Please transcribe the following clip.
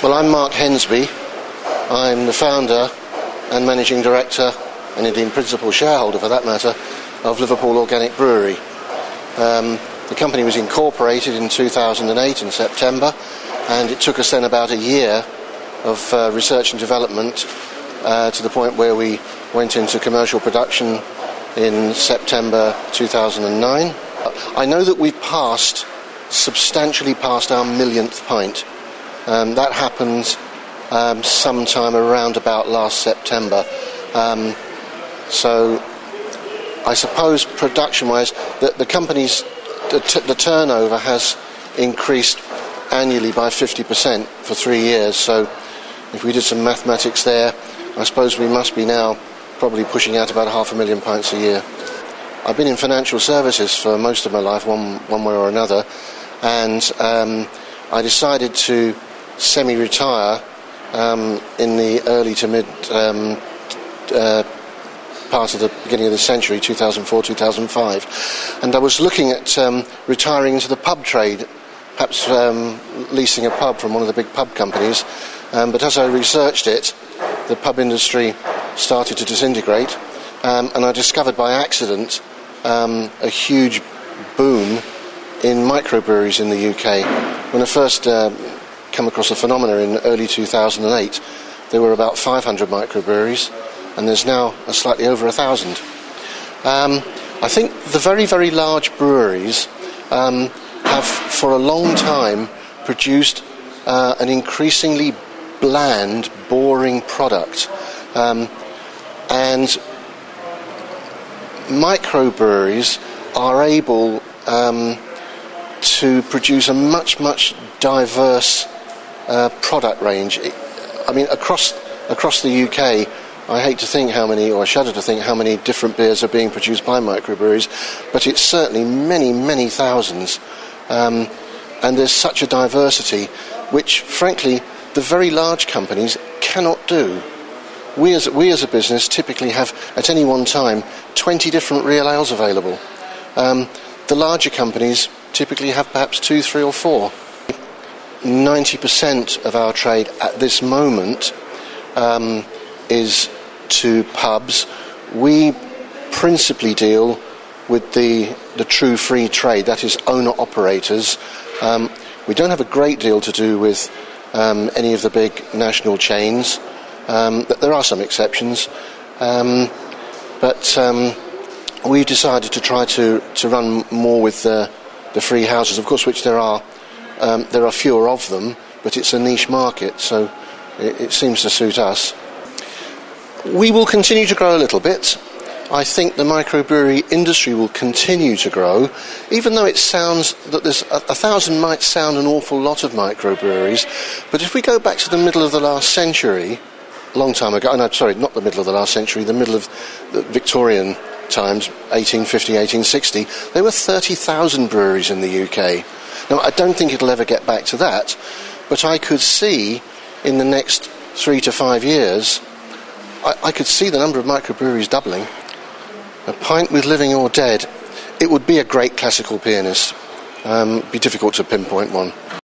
Well, I'm Mark Hensby. I'm the founder and managing director, and indeed principal shareholder for that matter, of Liverpool Organic Brewery. The company was incorporated in 2008 in September, and it took us then about a year of research and development to the point where we went into commercial production in September 2009. I know that we've substantially passed our millionth pint. That happened sometime around about last September. So I suppose production-wise, the company's the turnover has increased annually by 50% for 3 years. So if we did some mathematics there, I suppose we must be now probably pushing out about 500,000 pints a year. I've been in financial services for most of my life, one way or another, and I decided to semi-retire in the early to mid part of the beginning of the century, 2004, 2005. And I was looking at retiring into the pub trade, perhaps leasing a pub from one of the big pub companies. But as I researched it, the pub industry started to disintegrate, and I discovered by accident a huge boom in microbreweries in the UK. When I first came across the phenomena in early 2008, there were about 500 microbreweries, and there's now slightly over 1,000. I think the very, very large breweries have for a long time produced an increasingly bland, boring product. And microbreweries are able to produce a much, much diverse product range. I mean, across the UK, I hate to think how many, or I shudder to think how many different beers are being produced by microbreweries, but it's certainly many, many thousands. And there's such a diversity, which, frankly, the very large companies cannot do. We as a business typically have, at any one time, 20 different real ales available. The larger companies typically have perhaps 2, 3 or 4. 90% of our trade at this moment is to pubs. We principally deal with the true free trade, that is owner-operators. We don't have a great deal to do with any of the big national chains. There are some exceptions, but we've decided to try to run more with the free houses, of course, which there are fewer of them, but it's a niche market, so it seems to suit us. We will continue to grow a little bit. I think the microbrewery industry will continue to grow, even though it sounds that there's 1,000 might sound an awful lot of microbreweries, but if we go back to the middle of the last century, a long time ago, no, sorry, not the middle of the last century, the middle of the Victorian times, 1850, 1860, there were 30,000 breweries in the UK. Now, I don't think it'll ever get back to that, but I could see in the next 3 to 5 years, I could see the number of microbreweries doubling. A pint with living or dead. It would be a great classical pianist. Be difficult to pinpoint one.